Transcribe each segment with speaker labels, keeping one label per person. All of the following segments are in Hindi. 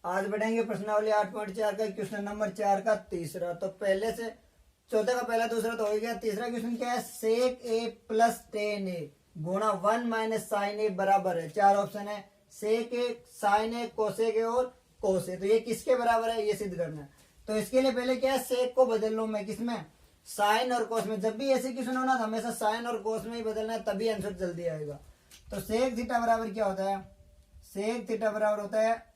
Speaker 1: आज बढ़ेंगे प्रश्नावली 8.4 का क्वेश्चन नंबर 4 का तीसरा। तो पहले से चौथे का पहला दूसरा तो हो गया। तीसरा क्वेश्चन क्या है, सेक ए प्लस टेन ए गुणा 1 माइनस साइन ए बराबर है। चार ऑप्शन है, सेक ए, साइन ए, कोसेक ए और कोस ए। तो ये किसके बराबर है ये सिद्ध करना है। तो इसके लिए पहले क्या है, सेक को बदल लो मैं किसमें, साइन और कोस में। जब भी ऐसे क्वेश्चन हो ना तो हमेशा साइन और कोस में ही बदलना है, तभी आंसर जल्दी आएगा। तो सेक थीटा बराबर क्या होता है, सेक थीटा बराबर होता है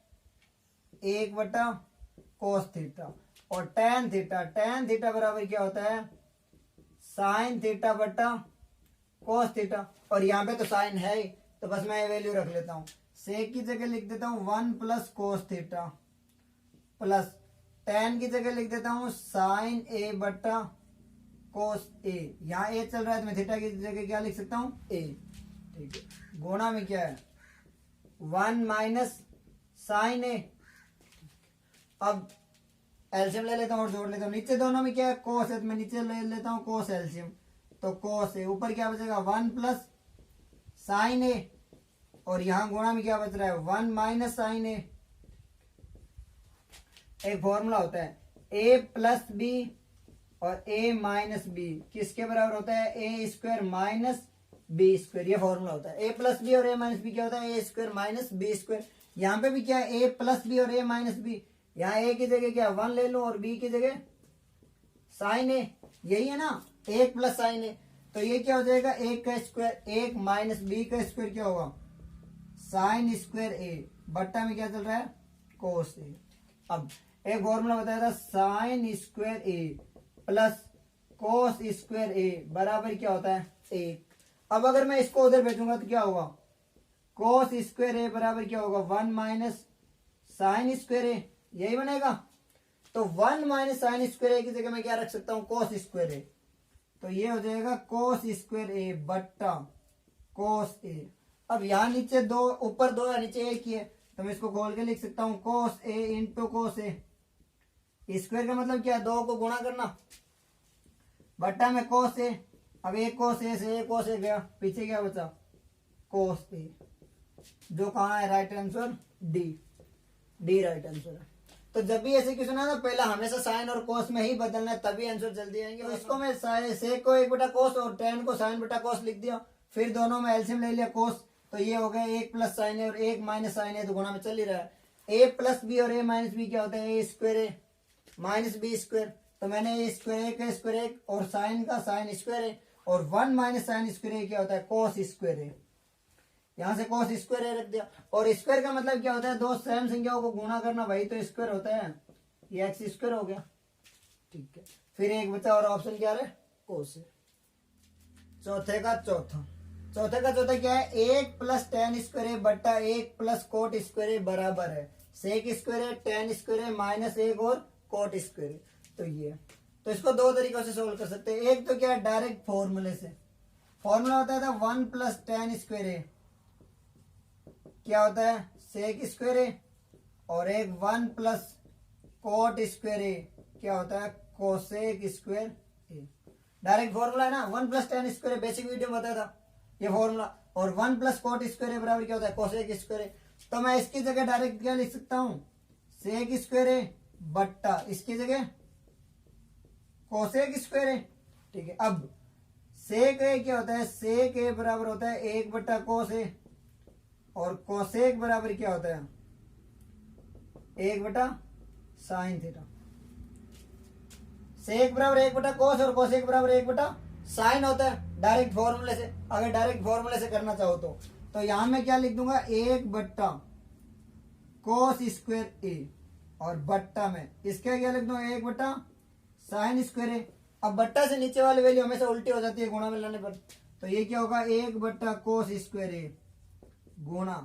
Speaker 1: 1 कोस थीटा। और टेन थीटा बराबर क्या होता है, साइन थीटा बटा कोस थीटा। और यहाँ पे तो साइन है ही, तो बस मैं ये वैल्यू रख लेता हूँ। सेक की जगह लिख देता हूँ 1 plus cos theta plus ten की जगह लिख देता हूँ साइन ए बटा कोस ए। यहाँ ए चल रहा है तो मैं थीटा की जगह क्या लिख सकता हूँ, ए। ठीक है, गुणा में क्या है 1 माइनस साइन ए। अब एल्सियम ले लेता हूँ और जोड़ लेता हूँ। नीचे दोनों में क्या है, कोस है, तो मैं नीचे ले लेता हूँ कोस एल्सियम। तो कोस है, ऊपर क्या बचेगा 1 प्लस साइन ए। और यहां गुणा में क्या बच रहा है 1 माइनस साइन ए। एक फॉर्मूला होता है ए प्लस बी और ए माइनस बी किसके बराबर होता है, ए स्क्वायर माइनस बी स्क्वायर। ये फॉर्मूला होता है। ए प्लस बी और ए माइनस बी क्या होता है, ए स्क्वायर माइनस बी स्क्वायर। यहाँ पे भी क्या है, ए प्लस बी और ए माइनस बी। यहाँ ए की जगह क्या 1 ले लो और बी की जगह साइन ए, यही है ना, 1 प्लस साइन ए। तो ये क्या हो जाएगा, 1 का स्क्वायर, 1 माइनस बी का स्क्वायर क्या होगा, साइन स्क्वायर ए बट्टा में क्या चल रहा है, कोस ए। अब एक फॉर्मूला बताया था, साइन स्क्वायर ए प्लस कोस स्क्वायर ए बराबर क्या होता है 1। अब अगर मैं इसको उधर भेजूंगा तो क्या होगा, कोस स्क्वायर ए बराबर क्या होगा 1 माइनस साइन स्क्वायर ए, यही बनेगा। तो 1 माइनस साइन स्क्वायर ए की जगह मैं क्या रख सकता हूं, कोस स्क्वायर ए। तो ये हो जाएगा कोस स्क्वायर ए बट्टा कोस ए। अब यहां नीचे दो, ऊपर दो है नीचे एक ही है, तो मैं इसको खोल के लिख सकता हूं कोस ए इंटू कोस ए। स्क्वायर का मतलब क्या है, दो को गुणा करना, बट्टा में कोस ए। अब एक कोस ए से एक कोस ए गया, पीछे क्या बचा कोस ए, जो कहाँ है right answer D, D right answer है। तो जब भी ऐसे क्वेश्चन है ना, पहला हमेशा साइन और कोस में ही बदलना है, तभी आंसर जल्दी आएंगे। तो इसको मैं सेक को 1 बटा कोस और टेन को साइन बटा कोस लिख दिया, फिर दोनों में एल्सियम ले लिया कोस। तो ये हो गया 1 प्लस साइन ए और 1 माइनस साइन ए, तो गुणा में चल ही रहा है। ए प्लस बी और ए माइनस बी क्या होता है, ए स्क्वायर ए माइनस बी स्क्वायर। तो मैंने ए स्क्वायर ए का स्क्वायर ए और साइन का साइन स्क्वायर ए, और 1 माइनस साइन स्क्वायर ए क्या होता है, कोस स्क्वायर ए। यहां से कोस स्क्वायर ए रख दिया। और स्क्वायर का मतलब क्या होता है, दो सेम संख्याओं को गुणा करना, वही तो स्क्वायर होता है। ये एक्स स्क्वायर हो गया, ठीक है। फिर एक बचा और ऑप्शन क्या है, कोस है। चौथे का चौथा क्या है, 1 प्लस टेन स्क्वायर ए बट्टा 1 प्लस कोट स्क्वायर ए बराबर है सेक स्क्वायर ए, टेन स्क्वायर ए माइनस 1 और कोट स्क्वायर ए। तो ये, तो इसको दो तरीकों से सोल्व कर सकते हैं। एक तो क्या है, डायरेक्ट फॉर्मूले से। फॉर्मूला होता था 1 प्लस टेन स्क्वायर ए क्या होता है, सेक स्क्वायर ए, और एक 1 प्लस कोट स्क्वायर ए क्या होता है, कोसेक स्क्वायर ए। डायरेक्ट फॉर्मूला है ना, 1 plus ten square, basic video में बताया था ये फॉर्मूला। और 1 प्लस कोट स्क्वायर ए बराबर क्या होता है, कोसेक स्क्वायर ए। तो मैं इसकी जगह डायरेक्ट क्या लिख सकता हूं, सेक स्क्वायर ए बट्टा इसकी जगह कोसेक स्क्वायर ए, ठीक है। अब सेक ए क्या होता है, सेक ए बराबर होता है 1 बट्टा कोस ए, और कोसेक बराबर क्या होता है 1 बटा साइन थीटा। सेक बराबर 1 बटा कोस और कोसेक बराबर 1 बटा साइन होता है डायरेक्ट फॉर्मूले से। अगर डायरेक्ट फॉर्मूले से करना चाहो तो यहां मैं क्या लिख दूंगा, 1 बट्टा कोस स्क्वायर ए, और बट्टा में इसका क्या लिख दूंगा 1 बटा साइन स्क्वायर ए। अब बट्टा से नीचे वाली वैल्यू हमेशा उल्टी हो जाती है गुणा में लाने पर। तो ये क्या होगा, 1 बट्टा कोस स्क्वायर ए गुणा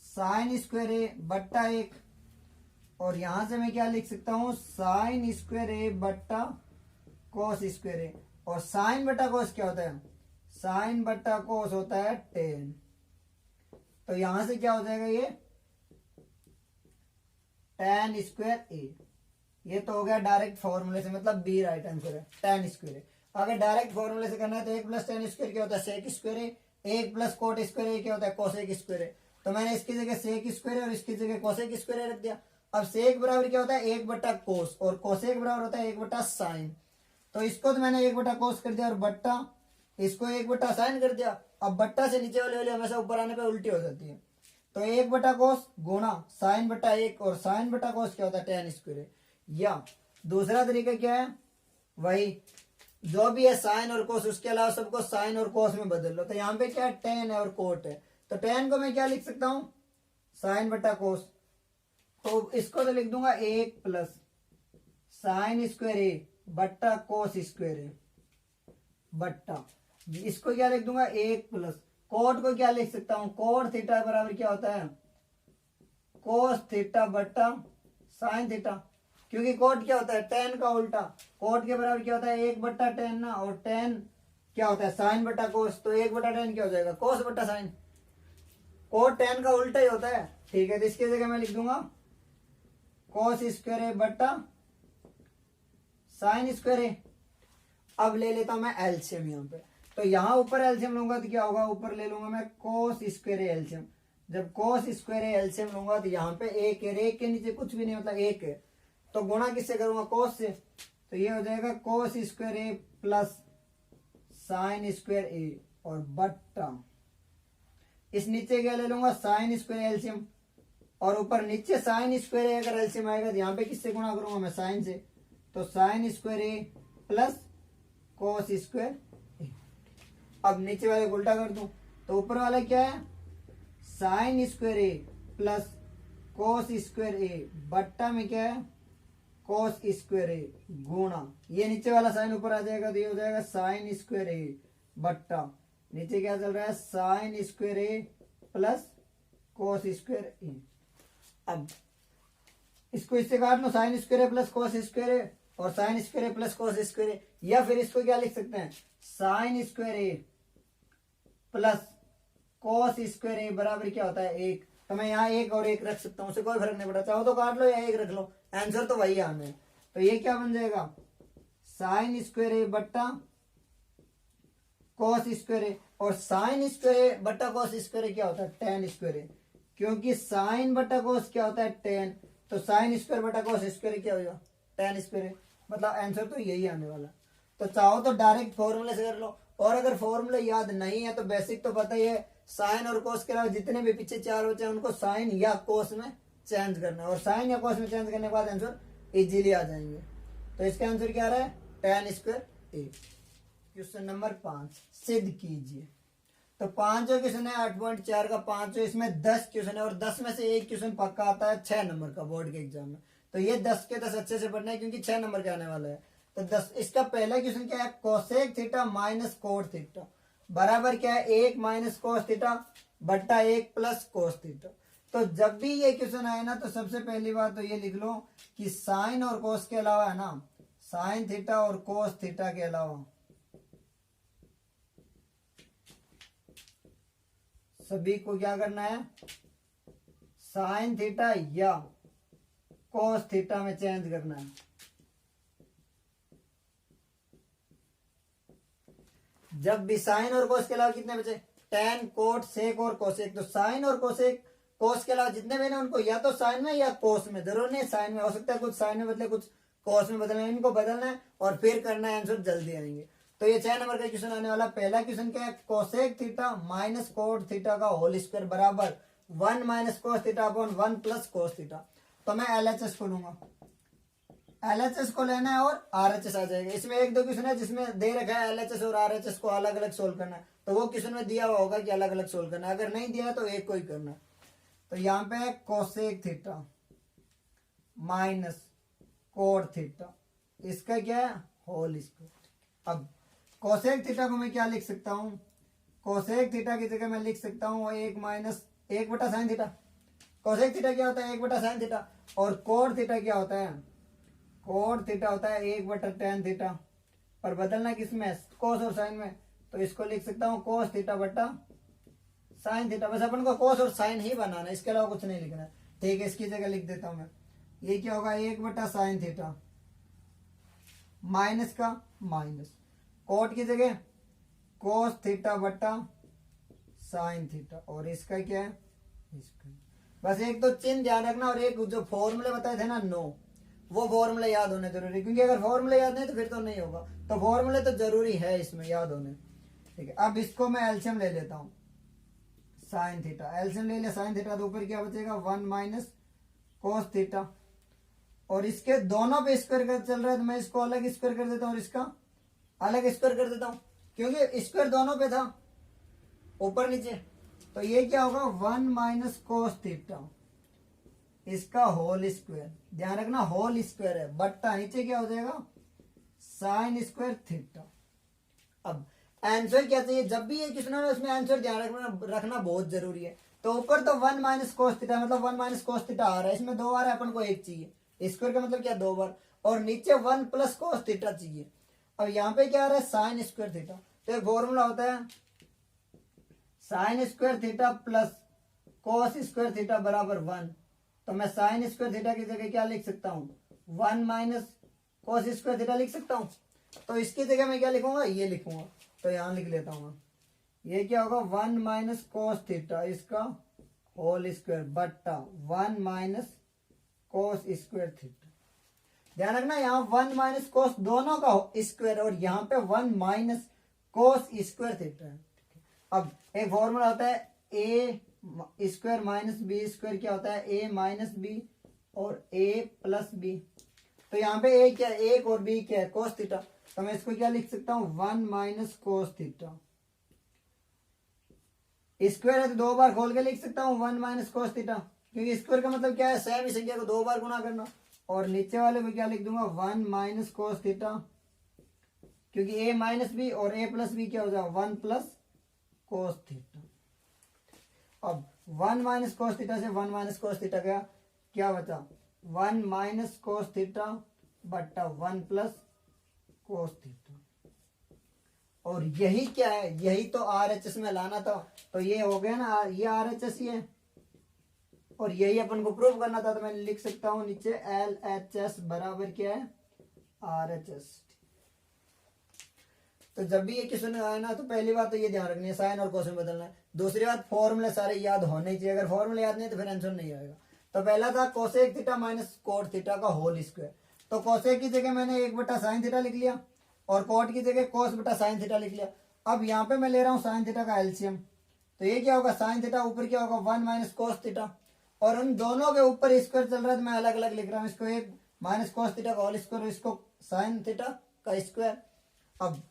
Speaker 1: साइन स्क्वायर ए बट्टा 1। और यहां से मैं क्या लिख सकता हूं, साइन स्क्वायर ए बट्टा कोस स्क्वायर ए। और साइन बट्टा कोस क्या होता है, साइन बट्टा कोस होता है 10। तो यहां से क्या हो जाएगा, ये tan स्क्वायर ए। ये तो हो गया डायरेक्ट फॉर्मूले से, मतलब बी राइट आंसर है, tan स्क्वायर ए। अगर डायरेक्ट फॉर्मूले से करना है तो 1 प्लस tan स्क्वायर क्या होता है, सेक स्क्वायर ए, 1 प्लस कोट स्क्वायर ए क्या होता है, कोसेक स्क्वायर ए। तो मैंने इसकी जगह सेक स्क्वायर और इसकी जगह कोसेक स्क्वायर रख दिया। अब सेक बराबर क्या होता है 1/कोस और कोसेक बराबर होता है 1/साइन। तो इसको तो मैंने 1/कोस कर दिया और बट्टा इसको 1/साइन कर दिया। अब बट्टा से नीचे वाली हमेशा ऊपर आने पे उल्टी हो जाती है। तो 1/कोस गुणा साइन/1 और साइन/कोस क्या होता है tan स्क्वायर। या दूसरा तरीका क्या है, वही जो भी है साइन और कोस उसके अलावा सबको साइन और कोस में बदल लो। तो यहाँ पे क्या है टेन है और कोट है। तो टेन को मैं क्या लिख सकता हूं साइन/कोस। तो इसको तो लिख दूंगा 1 प्लस साइन स्क्वायर ए बट्टा कोस स्क्वायर ए बट्टा इसको क्या लिख दूंगा 1 प्लस कोट को क्या लिख सकता हूं कोट थीटा बराबर क्या होता है कोस थीटा बट्टा साइन थीटा। क्योंकि कोट क्या होता है टेन का उल्टा। कोट के बराबर क्या होता है 1/tan ना, और टेन क्या होता है साइन/कोस। तो 1/tan क्या हो जाएगा कोस/साइन। कोट टेन का उल्टा ही होता है। ठीक है, तो इसकी जगह मैं लिख दूंगा कोस स्क्वायर ए बट्टा साइन स्क्वायर ए। अब ले लेता हूं मैं एलसीएम यहाँ पे। तो यहाँ ऊपर एलसीएम लूंगा तो क्या होगा, ऊपर ले लूंगा मैं कोस स्क्वायर ए एलसीएम। जब कोस स्क्वायर ए एलसीएम लूंगा तो यहाँ पे एक है, एक के नीचे कुछ भी नहीं मतलब एक है। तो गुणा किससे करूंगा कोस से। तो ये हो जाएगा कोस स्क्वायर ए प्लस साइन स्क्वायर ए और बट्टा इस नीचे क्या ले लूंगा साइन स्क्वायर एलसीएम और ऊपर नीचे साइन स्क्वायर ए अगर एलसीएम आएगा तो यहाँ पे किससे गुणा करूंगा मैं साइन से। तो साइन स्क्वायर ए प्लस कोस स्क्वायर ए। अब नीचे वाले को उल्टा कर दूं तो ऊपर वाला क्या है साइन स्क्वायर ए प्लस कोस स्क्वायर ए बट्टा में क्या है कोस स्क्वायर ए गुणा ये नीचे वाला साइन ऊपर आ जाएगा तो ये हो जाएगा साइन स्क्वायर ए बट्टा नीचे क्या चल रहा है साइन स्क्वायर ए प्लस कोस स्क्वायर ए। अब इसको इससे काट लो साइन स्क्वायर ए प्लस कोस स्क्वायर ए और साइन स्क्वायर ए प्लस कोस स्क्वायर ए। या फिर इसको क्या लिख सकते हैं साइन स्क्वायर ए प्लस कोस स्क्वायर ए बराबर क्या होता है 1। तो मैं यहाँ 1 और 1 रख सकता हूँ, उसे कोई फर्क नहीं पड़ता। चाहो तो काट लो या 1 रख लो, आंसर तो वही आना है। तो ये क्या बन जाएगा साइन स्क्वायर ए बट्टा कोस स्क्वायर ए और साइन स्क्वायर ए बट्टा कोस स्क्वायर ए क्या होता है टेन स्क्वायर ए। क्योंकि साइन बट्टा कोस क्या होता है टेन, तो साइन स्क्वायर बट्टा कोस स्क्वायर क्या होगा टेन स्क्वायर ए। मतलब आंसर तो यही आने वाला। तो चाहो तो डायरेक्ट फॉर्मूले से कर लो, और अगर फॉर्मूले याद नहीं है तो बेसिक तो पता ही है साइन और कोस के अलावा जितने भी पीछे चार बचे हैं उनको साइन या कोस में चेंज करना है, और साइन या कोस में चेंज करने के बाद आंसर इजीली आ जाएंगे। तो इसका आंसर क्या आ रहा है टेन स्क्वायर ए। क्वेश्चन नंबर 5 सिद्ध कीजिए। तो 5 जो क्वेश्चन है 8.4 का 5 इसमें 10 क्वेश्चन है और 10 में से एक क्वेश्चन पक्का आता है 6 नंबर का बोर्ड के एग्जाम में। तो ये 10 के 10 अच्छे से पढ़ना है क्योंकि 6 नंबर का आने वाला है। तो 10 इसका पहला क्वेश्चन क्या है cosec theta minus cot theta बराबर क्या है 1 माइनस कोस थीटा बट्टा 1 प्लस कोस थीटा। तो जब भी ये क्वेश्चन आए ना तो सबसे पहली बात तो ये लिख लो कि साइन और कोस के अलावा है ना साइन थीटा और कोस थीटा के अलावा सभी को क्या करना है साइन थीटा या कोस थीटा में चेंज करना है। जब भी साइन और कोस के अलावा कितने बचे टेन कोट सेक और कोसेक। तो साइन और कोसेक कोस के अलावा जितने भी ना उनको या तो साइन में या कोस में, जरूर नहीं साइन में, हो सकता है कुछ साइन में बदले कुछ कोस में बदलना है, इनको बदलना है और फिर करना है, आंसर जल्दी आएंगे। तो ये 6 नंबर का क्वेश्चन आने वाला। पहला क्वेश्चन क्या है cosec theta minus cot theta का होल स्क्वायर बराबर 1 minus cos theta upon 1 plus cos theta. तो मैं एलएचएस को लूंगा, एलएचएस को लेना है और आरएचएस आ जाएगा। इसमें एक दो क्वेश्चन है जिसमें दे रखा है एलएचएस और आरएचएस को अलग अलग सोल्व करना है, तो वो क्वेश्चन में दिया हुआ होगा कि अलग अलग सोल्व करना है। अगर नहीं दिया है तो एक को ही करना है। तो यहाँ पे cosec theta minus cot theta इसका क्या है होल स्क्वायर। अब कोसेक थीटा को मैं क्या लिख सकता हूं कोसेक थीटा की जगह मैं लिख सकता हूं 1 माइनस 1 बटा साइन थीटा। कोसेक थीटा क्या होता है 1 बटा साइन थीटा और कोट थीटा क्या होता है कोट थीटा होता है 1 बटा टेन थीटा। पर बदलना किसमें कोस और साइन में, तो इसको लिख सकता हूँ कोस थीटा बटा साइन थीटा। बस अपन को कोस और साइन ही बनाना है, इसके अलावा कुछ नहीं लिखना है। ठीक है, इसकी जगह लिख देता हूं मैं ये क्या होगा 1 बटा साइन थीटा माइनस का माइनस कोट की जगह कोस थीटा बटा साइन थीटा और इसका क्या है बस एक तो चिन्ह ध्यान रखना और एक जो फॉर्मूले बताए थे ना नो, वो फॉर्मूले याद होने जरूरी, क्योंकि अगर फॉर्मूले याद नहीं तो फिर तो नहीं होगा, तो फॉर्मूले तो जरूरी है इसमें याद होने। ठीक है, अब इसको मैं एलसीएम ले लेता हूँ, साइन थीटा, एलसीएम ले लिया साइन थीटा, तो ऊपर क्या बचेगा 1 माइनस कोस थीटा, और इसके दोनों पे स्क्वायर कर चल रहा है तो मैं इसको अलग स्क्वायर कर देता हूँ और इसका अलग स्क्वायर कर देता हूँ, क्योंकि स्क्वायर दोनों पे था ऊपर नीचे। तो ये क्या होगा 1 माइनस कोस थीटा, इसका होल स्क्वायर, ध्यान रखना होल स्क्वायर है, बट्टा नीचे क्या हो जाएगा साइन स्क्वायर थीटा। अब आंसर क्या चाहिए, जब भी ये क्वेश्चन है उसमें आंसर ध्यान रखना बहुत जरूरी है। तो ऊपर तो 1 माइनस कोस थीटा मतलब 1 माइनस कोस थीटा आ रहा है, इसमें 2 बार है, अपन को एक चाहिए, स्क्वायर का मतलब क्या 2 बार, और नीचे 1 प्लस कोस थीटा चाहिए। अब यहाँ पे क्या आ रहा है साइन स्क्वायर थीटा, तो एक फॉर्मूला होता है sine square theta plus cos square theta बराबर 1। तो मैं साइन स्क्वायर थीटा की जगह क्या लिख सकता हूँ 1 माइनस कोस स्क्वायर थीटा लिख सकता हूँ। तो इसकी जगह मैं क्या लिखूंगा ये लिखूंगा, तो यहां लिख लेता हूँ, ये क्या होगा 1 माइनस कोस थीटा इसका होल स्क्वायर बट्टा 1 माइनस कोस स्क्वायर थीटा। ध्यान रखना यहाँ 1 माइनस कोस दोनों का स्क्वायर और यहाँ पे 1 माइनस कोस स्क्वायर थीटा है। अब एक फॉर्मूला होता है ए स्क्वायर माइनस बी स्क्वायर, क्या होता है ए माइनस बी और ए प्लस बी। तो यहाँ पे ए क्या है एक और बी क्या है कोस थीटा, तो मैं इसको क्या लिख सकता हूँ 1 माइनस कोस थीटा, स्क्वायर है तो 2 बार खोल के लिख सकता हूँ 1 माइनस कोस थीटा, क्योंकि स्क्वायर का मतलब क्या है सेम ही संख्या को 2 बार गुना करना। और नीचे वाले को क्या लिख दूंगा 1 माइनस कोस थीटा, क्योंकि ए माइनस बी और ए प्लस बी क्या हो जाएगा 1 प्लस कोस थीटा। अब 1 माइनस कोस थीटा से 1 माइनस कोस थीटा का क्या बचा 1 माइनस कोस थीटा बट्टा 1 प्लस कोस थीटा। और यही क्या है, यही तो आरएचएस में लाना था, तो ये हो गया ना, ये आरएचएस ही है और यही अपन को प्रूव करना था। तो मैं लिख सकता हूं नीचे एलएचएस बराबर क्या है आरएचएस। तो जब भी ये क्वेश्चन आए ना तो पहली बात तो ये ध्यान रखनी है साइन और कोस में बदलना है। दूसरी बात फॉर्मूले सारे याद होने ही चाहिए, अगर फॉर्मूले याद नहीं तो फिर आंसर नहीं आएगा। तो पहला था cosec theta minus cot theta का होल स्क्वायर, तो कोसेक की जगह मैंने 1 बटा साइन थीटा लिख लिया और कोट की जगह कोस बटा साइन थीटा लिख लिया। अब यहाँ पे मैं ले रहा हूँ साइन थीटा का एलसीएम, तो ये क्या होगा साइन थीटा ऊपर क्या होगा 1 माइनस कोस थीटा, और उन दोनों के ऊपर स्क्वायर चल रहा है तो मैं अलग अलग लिख रहा हूँ, इसको 1 माइनस कोस थीटा का होल स्क्वायर, इसको साइन थीटा का स्क्वायर। अब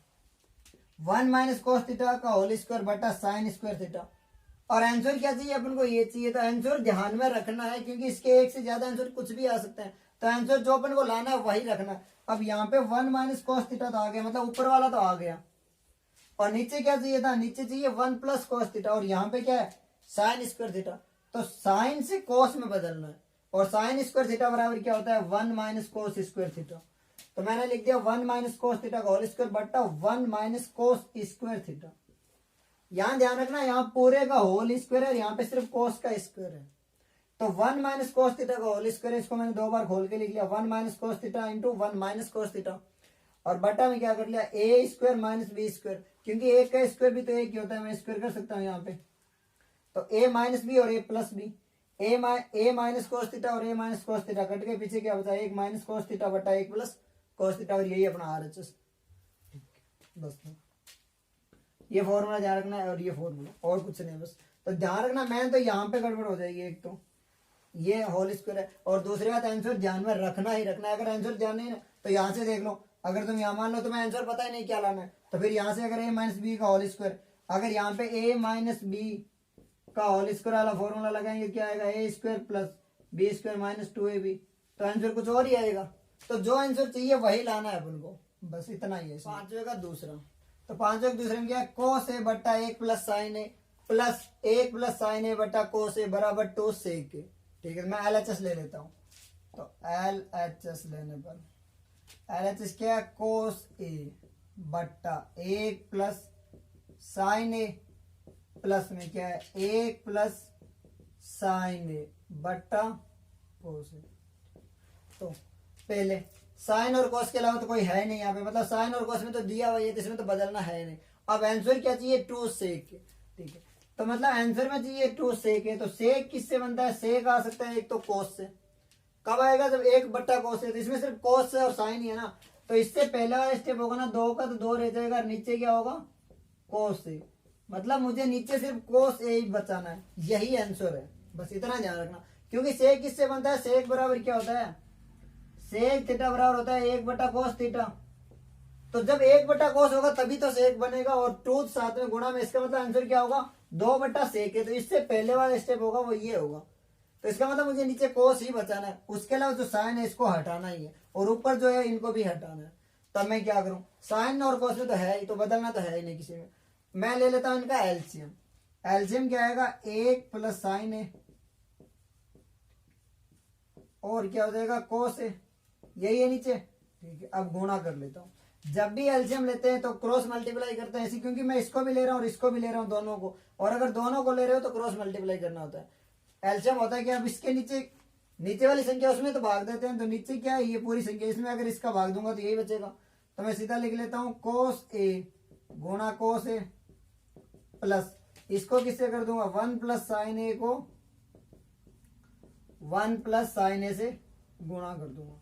Speaker 1: 1 माइनस कोस थीटा का होल स्क्वायर बटा साइन स्क्वायर थीटा। और आंसर क्या चाहिए अपन को ये चाहिए, तो आंसर ध्यान में रखना है क्योंकि इसके एक से ज्यादा आंसर कुछ भी आ सकते हैं, तो आंसर जो अपन को लाना है वही रखना है। अब यहाँ पे 1 माइनस कोस थीटा तो आ गया, मतलब ऊपर वाला तो आ गया, और नीचे क्या चाहिए था, नीचे चाहिए 1 प्लस कोस थीटा, और यहाँ पे क्या है साइन स्क्वायर थीटा, तो साइन से कोस में बदलना है, और साइन स्क्वायर थीटा बराबर क्या होता है 1 माइनस कोस स्क्वायर थीटा। तो मैंने लिख दिया 1 माइनस कोस थीटा का होल स्क्वायर बट्टा 1 माइनस कोस स्क्वायर थीटा। यहां ध्यान रखना यहाँ पूरे का होल स्क्वायर है, यहाँ पे सिर्फ कोस का स्क्वायर है, तो 1 माइनस कोस थीटा का होल स्क्वायर, इसको मैंने 2 बार खोल के लिख लिया 1 minus cos theta into 1 minus cos theta, और बटा में क्या कर लिया ए स्क्वायर माइनस बी स्क्वायर, क्योंकि ए का स्क्वायर भी तो एक ही होता है, मैं स्क्वायर कर सकता हूँ यहाँ पे। तो ए माइनस बी और ए प्लस बी, ए माइनस कोस थीटा और ए माइनस कोस थीटा कट के पीछे क्या बचा 1 माइनस कोस थीटा बटा 1 प्लस कोस थीटा, और यही अपना आरएचएस। बस ये फॉर्मूला ध्यान रखना है और ये फॉर्मूला, और कुछ नहीं बस। तो ध्यान रखना मैं तो यहाँ पे गड़बड़ हो जाएगी, एक तो ये होल स्क्वायर है और दूसरी बात आंसर ध्यान में रखना ही रखना है। अगर आंसर ध्यान नहीं है तो यहाँ से देख लो, अगर तुम यहाँ मान लो तुम्हें आंसर पता ही नहीं क्या लाना है, तो फिर यहाँ से अगर ए माइनस बी का होल स्क्वायर, अगर यहाँ पे ए माइनस बी का होल स्क्वायर वाला फॉर्मूला लगाएंगे क्या आएगा A square plus B square minus 2ab, तो आंसर कुछ और ही आएगा। तो जो आंसर चाहिए वही लाना है अपन को, बस इतना ही है। पांचवे का दूसरा, तो पांचवे का दूसरे में क्या है कोस ए बट्टा 1 प्लस साइन ए प्लस 1 प्लस साइन ए बट्टा कोस ए बराबर 2 सेक ए। ठीक है, मैं एलएचएस ले लेता हूँ, तो एलएचएस लेने पर एलएचएस क्या है कोस ए बट्टा 1 प्लस साइन ए प्लस में क्या है 1 प्लस साइन ए बट्टा कोस ए। तो पहले साइन और कोस के अलावा तो कोई है नहीं यहाँ पे, मतलब साइन और कोस में तो दिया हुआ है, इसमें तो बदलना है नहीं। अब आंसर क्या चाहिए 2 सेक। ठीक है, तो मतलब आंसर में चाहिए टू सेक है, तो सेक किससे बनता है? सेक आ सकता है एक तो कोस से। कब आएगा? जब एक बट्टा कोस है, तो इसमें सिर्फ कोस है और साइन ही है ना, तो इससे पहला वाला स्टेप होगा ना 2 का, तो 2 रह जाएगा, नीचे क्या होगा? कोस ए। मतलब मुझे नीचे सिर्फ कोस ए ही बचाना है, यही आंसर है, बस इतना ध्यान रखना। क्योंकि सेक किससे बनता है? सेक बराबर क्या होता है? सेक थीटा बराबर होता है 1 बटा कोस थीटा। तो जब 1 बटा कोस होगा तभी तो सेक बनेगा, और टू साथ में गुणा में, इसका मतलब आंसर क्या होगा? 2 बटा सेक है। तो इससे पहले वाला स्टेप होगा वो ये होगा, तो इसका मतलब मुझे नीचे कोस ही बचाना है, उसके अलावा जो साइन है इसको हटाना ही है, और ऊपर जो है इनको भी हटाना है। तब मैं क्या करूं? साइन और कोस में तो है ही, तो बदलना तो है ही नहीं किसी में। मैं ले लेता हूं इनका एलसीएम। एलसीएम क्या आएगा? 1 प्लस साइन है और क्या हो जाएगा? कोस है, यही है नीचे। ठीक है, अब गुणा कर लेता हूं। जब भी एलसीएम लेते हैं तो क्रॉस मल्टीप्लाई करते हैं, ऐसी, क्योंकि मैं इसको भी ले रहा हूं और इसको भी ले रहा हूं, दोनों को, और अगर दोनों को ले रहे हो तो क्रॉस मल्टीप्लाई करना होता है। एलसीएम होता है कि अब इसके नीचे वाली संख्या उसमें तो भाग देते हैं, तो नीचे क्या है? ये पूरी संख्या, इसमें अगर इसका भाग दूंगा तो यही बचेगा। तो मैं सीधा लिख लेता हूं कोस ए गुणा कोस ए प्लस, इसको किससे कर दूंगा? 1 प्लस साइन ए को 1 प्लस साइन ए से गुणा कर दूंगा।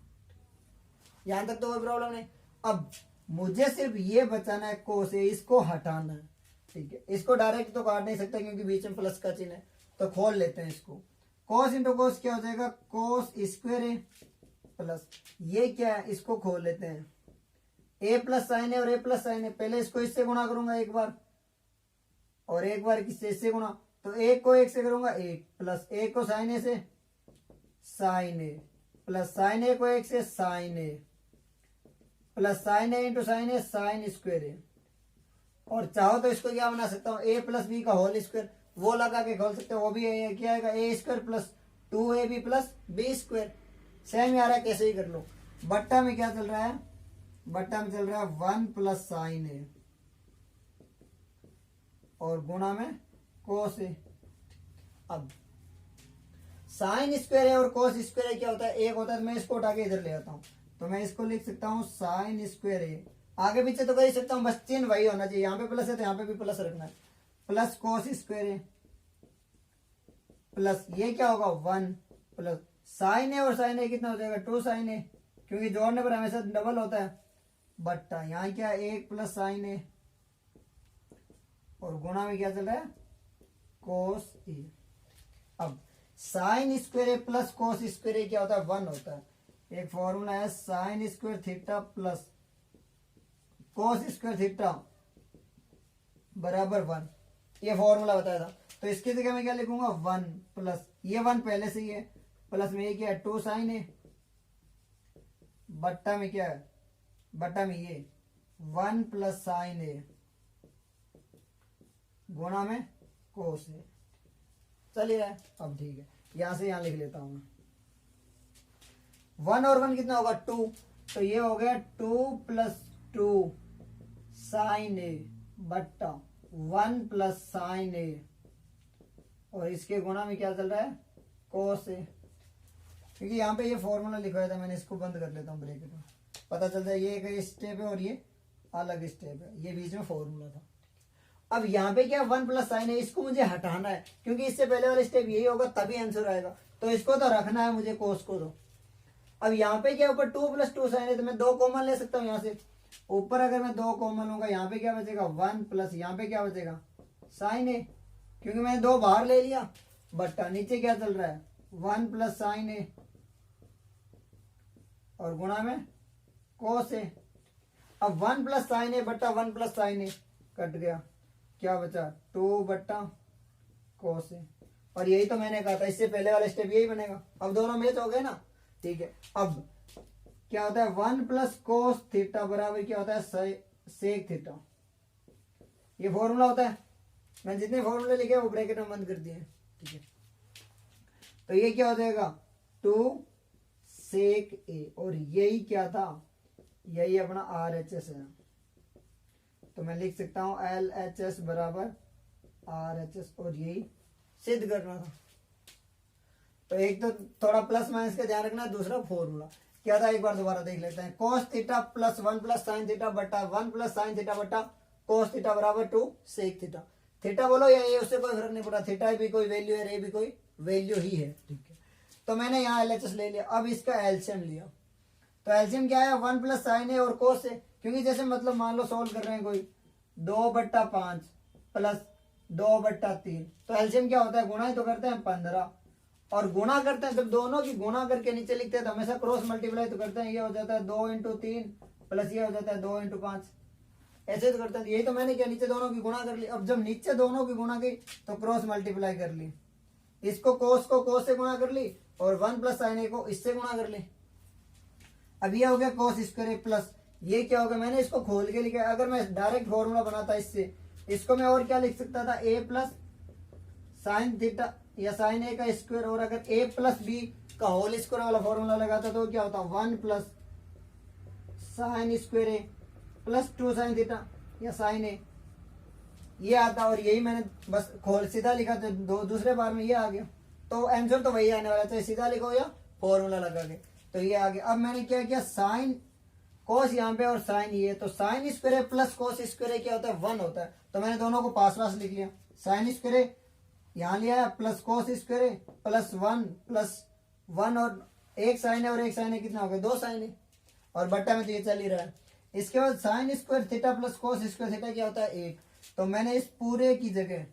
Speaker 1: यहां तक तो कोई प्रॉब्लम नहीं। अब मुझे सिर्फ ये बचाना है कोस ए, इसको हटाना है। ठीक है, इसको डायरेक्ट तो काट नहीं सकता क्योंकि बीच में प्लस का चिन्ह है, तो खोल लेते हैं इसको। कोस इंटू कोस क्या हो जाएगा? कोस स्क्वायर ए प्लस, ये क्या है? इसको खोल लेते हैं। ए प्लस साइन है और ए प्लस साइन है, पहले इसको इससे गुणा करूंगा एक बार, और एक बार किससे? इससे गुणा। तो एक को एक से करूंगा 1 प्लस, एक को साइन ए से साइन ए प्लस साइन ए को एक से साइन ए प्लस साइन ए इंटू साइन ए साइन स्क्वायर ए, और चाहो तो इसको क्या बना सकता हूँ? ए प्लस बी का होल स्क्वायर, वो लगा के खोल सकते हो, वो भी क्या आएगा? A square plus 2ab plus B square. Same आ रहा है, कैसे ही कर लो। बट्टा में क्या चल रहा है? बट्टा में चल रहा है 1 प्लस साइन ए और गुणा में कोस ए। अब साइन स्क्वायर है और कोस स्क्वायर है, क्या होता है? एक होता है, तो मैं इसको उठा के इधर ले आता हूं, तो मैं इसको लिख सकता हूं साइन स्क्वायर है। आगे पीछे तो कर ही सकता हूं, बस चिन्ह वही होना चाहिए, यहाँ पे प्लस है तो यहाँ पे भी प्लस रखना है, प्लस कोस स्क्वायर है प्लस ये क्या होगा? 1 प्लस साइन है, और साइन है कितना हो जाएगा? 2 साइन है, क्योंकि जोड़ने पर हमेशा डबल होता है, बट्टा यहाँ क्या? 1 प्लस साइन है और गुणा में क्या चल रहा है? कोस ए। अब साइन स्क्वायर ए प्लस कोस स्क्वायर ए क्या होता है? 1 होता है। एक फॉर्मूला है sine square theta plus cos square theta बराबर 1, ये फॉर्मूला बताया था। तो इसकी जगह मैं क्या लिखूंगा? 1 प्लस, ये 1 पहले से ही है, प्लस में ये क्या है? 2 साइन है, बट्टा में क्या है? बट्टा में ये 1 प्लस साइन है गुणा में कोस है। चलिए अब ठीक है, यहां से यहां लिख लेता हूं मैं। 1 और 1 कितना होगा? 2, तो ये हो गया 2 प्लस 2 साइन ए बट्टा 1 प्लस साइन ए, और इसके गुणा में क्या चल रहा है? कोस ए। क्योंकि यहाँ पे ये फॉर्मूला लिखवाया था मैंने, इसको बंद कर लेता हूँ ब्रैकेट में, पता चलता है ये एक स्टेप है और ये अलग स्टेप है, ये बीच में फॉर्मूला था। अब यहाँ पे क्या 1 प्लस साइन है, इसको मुझे हटाना है, क्योंकि इससे पहले वाला स्टेप यही होगा तभी आंसर आएगा, तो इसको तो रखना है मुझे, कोस को तो। अब यहाँ पे क्या ऊपर 2 प्लस 2 साइन है, तो मैं 2 कॉमन ले सकता हूँ यहाँ से। ऊपर अगर मैं 2 कॉमन लूंगा, यहाँ पे क्या बचेगा? 1 प्लस यहाँ पे क्या बचेगा? साइन है, क्योंकि मैंने 2 बाहर ले लिया, बट्टा नीचे क्या चल रहा है? 1 प्लस साइन है और गुणा में कोस है। अब 1 प्लस साइन है बट्टा 1 प्लस साइन है कट गया, क्या बचा? 2 बट्टा कोस है। और यही तो मैंने कहा था, इससे पहले वाला स्टेप यही बनेगा। अब दोनों मैच हो गए ना, ठीक है। अब क्या होता है? 1 प्लस कोस थीटा बराबर क्या होता है? सेक थीटा, ये फॉर्मूला होता है। मैंने जितने फॉर्मूले लिखे वो ब्रैकेट में बंद कर दिए, ठीक है। तो ये क्या हो जाएगा? 2 सेक ए, और यही क्या था? यही अपना RHS है, तो मैं लिख सकता हूं LHS बराबर RHS, और यही सिद्ध करना था। तो एक तो थोड़ा प्लस माइनस का ध्यान रखना, दूसरा फॉर्मूला क्या था एक बार दोबारा देख लेते हैं। Cos theta plus 1 plus sine theta बट्टा 1 प्लस साइन थीटा बट्टा कोस थीटा बराबर 2 सेक थीटा। थीटा बोलो या ए, उससे कोई फर्क नहीं पड़ा, थीटा भी कोई वैल्यू है, ए भी कोई वैल्यू ही है, ठीक है। तो मैंने यहाँ LHS ले लिया, अब इसका एलसीएम लिया, तो एलसीएम क्या है 1 प्लस साइन ए और कोस ए, क्योंकि जैसे मतलब मान लो सोल्व कर रहे हैं कोई 2/5 प्लस 2/3, तो एलसीएम क्या होता है, गुणा ही तो करते हैं 15, और गुणा करते हैं जब दोनों की गुणा करके नीचे लिखते हैं तो हमेशा क्रॉस मल्टीप्लाई तो करते हैं, ये हो जाता है 2×3 प्लस ये हो जाता है 2×5, ऐसे तो करते हैं। यही तो मैंने किया, नीचे दोनों की गुणा कर ली। अब जब नीचे दोनों की गुणा की तो क्रॉस मल्टीप्लाई कर ली, इसको कोस से गुणा कर ली और 1 प्लस साइन ए को इससे गुणा कर ली। अब ये हो गया कोस स्क्वायर प्लस ये क्या हो गया, मैंने इसको खोल के लिखा। अगर मैं डायरेक्ट फॉर्मूला बनाता इससे, इसको मैं और क्या लिख सकता था, ए प्लस साइन थीटा या साइन ए का स्क्वायर, और अगर ए प्लस बी का होल स्क्वायर वाला फॉर्मूला लगाता तो क्या होता 1 प्लस साइन स्क्वायर ए प्लस 2 साइन थीटा या साइन ए, ये आता। और यही मैंने बस खोल सीधा लिखा तो दूसरे बार में ये आ गया, तो आंसर तो वही आने वाला, चाहे सीधा लिखो या फॉर्मूला लगा के, तो ये आ गया। अब मैंने क्या किया, साइन कोस यहाँ पे और साइन ये, तो sine square plus cos square क्या होता है 1 होता है, तो मैंने दोनों को पास पास लिख लिया। साइन स्क्वायर यहाँ लिया प्लस कोस स्क्वायर प्लस 1 और एक साइन है और एक साइन है, कितना हो गया 2 साइन है, और बट्टा में तो ये चल ही रहा है। इसके बाद sine square theta plus cos square theta क्या होता है 1, तो मैंने इस पूरे की जगह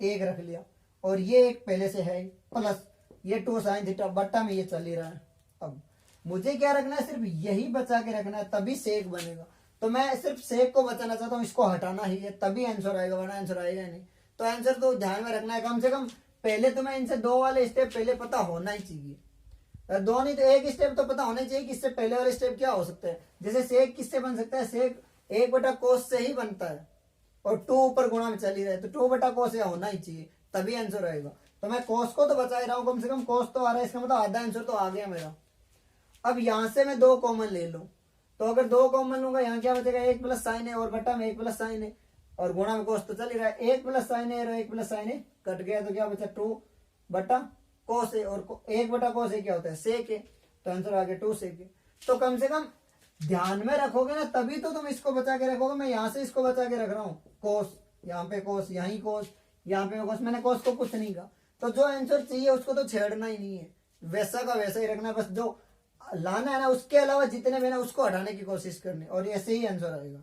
Speaker 1: 1 रख लिया, और ये एक पहले से है प्लस ये 2 साइन थीटा, बट्टा में ये चल ही रहा है। अब मुझे क्या रखना है, सिर्फ यही बचा के रखना है, तभी सेक बनेगा। तो मैं सिर्फ सेक को बचाना चाहता हूँ, इसको हटाना ही है, तभी आंसर आएगा, वरना आंसर आएगा नहीं। तो आंसर तो ध्यान में रखना है, कम से कम पहले तुम्हें इनसे 2 वाले स्टेप पहले पता होना ही चाहिए, 2 नहीं तो 1 स्टेप तो पता होना चाहिए कि इससे पहले वाले स्टेप क्या हो सकता है। जैसे सेक किससे बन सकता है, सेक 1/cos से ही बनता है, और 2 ऊपर गुणा में चल ही रहा है, तो 2/cos ये होना ही चाहिए, तभी आंसर आएगा। तो मैं cos को तो बचा ही रहा हूँ, कम से कम cos तो आ रहा है, इसका मतलब आधा आंसर तो आ गया मेरा। अब यहां से मैं 2 कॉमन ले लूं, तो अगर 2 कॉमन लूंगा यहाँ क्या बचेगा, 1 प्लस साइन है और बट्टा में 1 प्लस साइन है, और गुणा में cos तो चल ही रहा है, 1 प्लस साइन है और 1 प्लस साइन है कट गया, तो क्या बचा 2/cos है, और 1/cos है क्या होता है सेक है, तो आंसर आ गया 2 सेक है। तो कम से कम ध्यान में रखोगे ना, तभी तो तुम इसको बचा के रखोगे। मैं यहाँ से इसको बचा के रख रहा हूँ, कोस यहाँ पे कोस, यहीं कोस, यहाँ पे कोस, मैंने कोस को कुछ नहीं कहा। तो जो आंसर चाहिए उसको तो छेड़ना ही नहीं है, वैसा का वैसा ही रखना है, बस जो लाना है ना उसके अलावा जितने भी ना उसको हटाने की कोशिश करनी, और ऐसे ही आंसर आएगा।